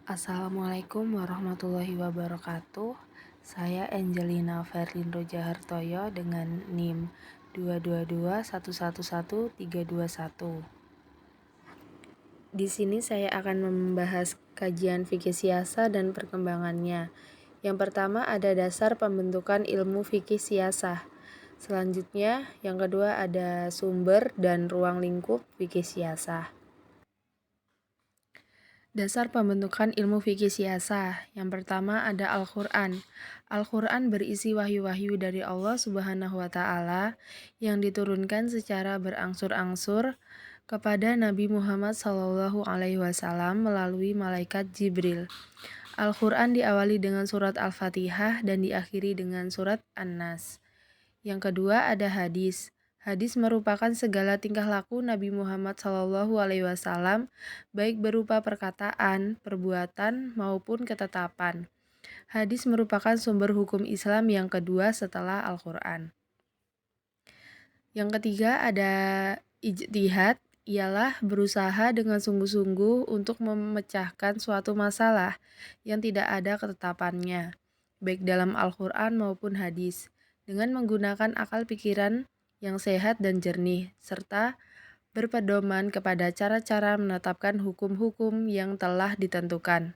Assalamualaikum warahmatullahi wabarakatuh. Saya Angelina Verlindo Jahartoyo dengan NIM 222111321. Di sini saya akan membahas kajian fikih siasa dan perkembangannya. Yang pertama ada dasar pembentukan ilmu fikih siasah. Selanjutnya, yang kedua ada sumber dan ruang lingkup fikih siasah. Dasar pembentukan ilmu fikih siasah. Yang pertama ada Al-Quran. Al-Quran berisi wahyu-wahyu dari Allah Subhanahu wa Ta'ala yang diturunkan secara berangsur-angsur kepada Nabi Muhammad SAW melalui malaikat Jibril. Al-Quran diawali dengan surat Al-Fatihah dan diakhiri dengan surat An-Nas. Yang kedua ada hadis. Hadis merupakan segala tingkah laku Nabi Muhammad SAW, baik berupa perkataan, perbuatan, maupun ketetapan. Hadis merupakan sumber hukum Islam yang kedua setelah Al-Quran. Yang ketiga ada ijtihad, ialah berusaha dengan sungguh-sungguh untuk memecahkan suatu masalah yang tidak ada ketetapannya, baik dalam Al-Quran maupun hadis, dengan menggunakan akal pikiran yang sehat dan jernih, serta berpedoman kepada cara-cara menetapkan hukum-hukum yang telah ditentukan.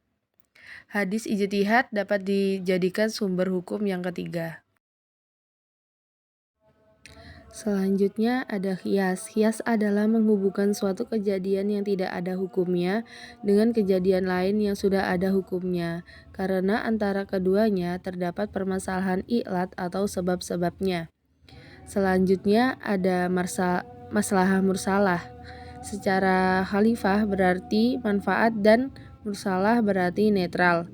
Hadis ijtihad dapat dijadikan sumber hukum yang ketiga. Selanjutnya ada qiyas. Qiyas adalah menghubungkan suatu kejadian yang tidak ada hukumnya dengan kejadian lain yang sudah ada hukumnya, karena antara keduanya terdapat permasalahan ilat atau sebab-sebabnya. Selanjutnya ada maslahah mursalah. Secara khalifah berarti manfaat dan mursalah berarti netral.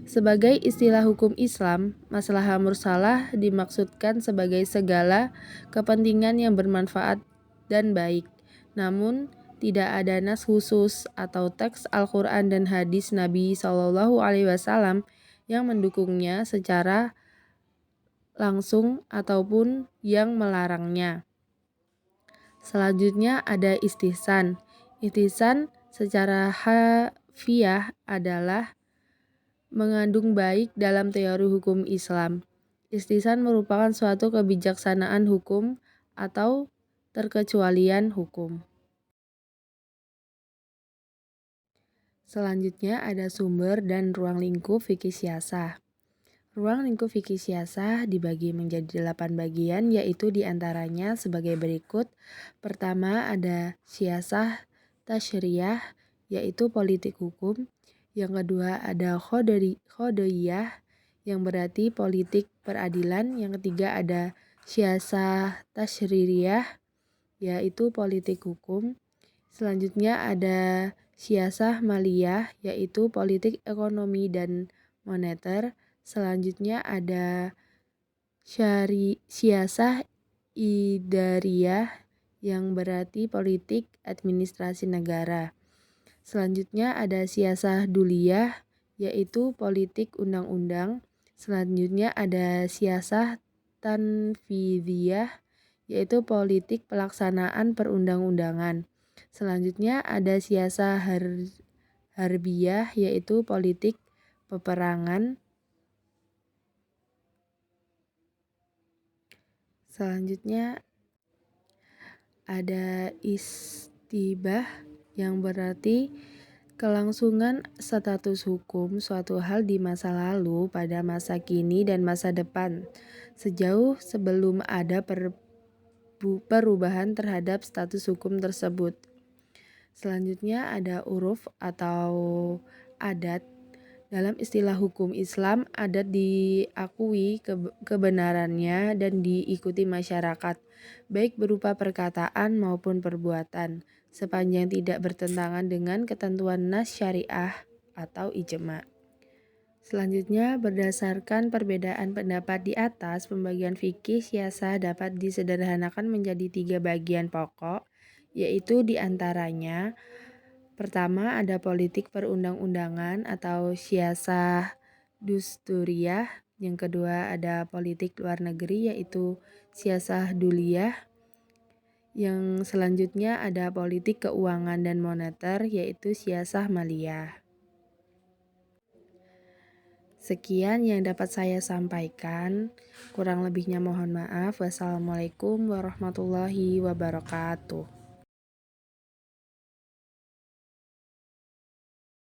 Sebagai istilah hukum Islam, maslahah mursalah dimaksudkan sebagai segala kepentingan yang bermanfaat dan baik. Namun, tidak ada nas khusus atau teks Al-Quran dan hadis Nabi SAW yang mendukungnya secara langsung ataupun yang melarangnya. Selanjutnya ada istihsan. Istihsan secara harfiah adalah mengandung baik dalam teori hukum Islam. Istihsan merupakan suatu kebijaksanaan hukum atau terkecualian hukum. Selanjutnya ada sumber dan ruang lingkup fikih siasah. Ruang lingkup fikih siasah dibagi menjadi 8 bagian, yaitu diantaranya sebagai berikut. Pertama ada siasah tasyriah, yaitu politik hukum. Yang kedua ada khodoiyah, yang berarti politik peradilan. Yang ketiga ada siasah tasyriyah, yaitu politik hukum. Selanjutnya ada siasah maliyah, yaitu politik ekonomi dan moneter. Selanjutnya ada siasah idariyah, yang berarti politik administrasi negara. Selanjutnya ada siasah duliyah, yaitu politik undang-undang. Selanjutnya ada siasah tanfidiyah, yaitu politik pelaksanaan perundang-undangan. Selanjutnya ada siasah harbiyah, yaitu politik peperangan. Selanjutnya ada istibah, yang berarti kelangsungan status hukum suatu hal di masa lalu pada masa kini dan masa depan, sejauh sebelum ada perubahan terhadap status hukum tersebut. Selanjutnya ada uruf atau adat. Dalam istilah hukum Islam, adat diakui kebenarannya dan diikuti masyarakat, baik berupa perkataan maupun perbuatan, sepanjang tidak bertentangan dengan ketentuan nas syariah atau ijma'. Selanjutnya, berdasarkan perbedaan pendapat di atas, pembagian fikih siasah dapat disederhanakan menjadi 3 bagian pokok, yaitu diantaranya: pertama ada politik perundang-undangan atau siasah dusturiyah. Yang kedua ada politik luar negeri, yaitu siasah duliyah. Yang selanjutnya ada politik keuangan dan moneter, yaitu siasah maliyah. Sekian yang dapat saya sampaikan. Kurang lebihnya mohon maaf. Wassalamualaikum warahmatullahi wabarakatuh.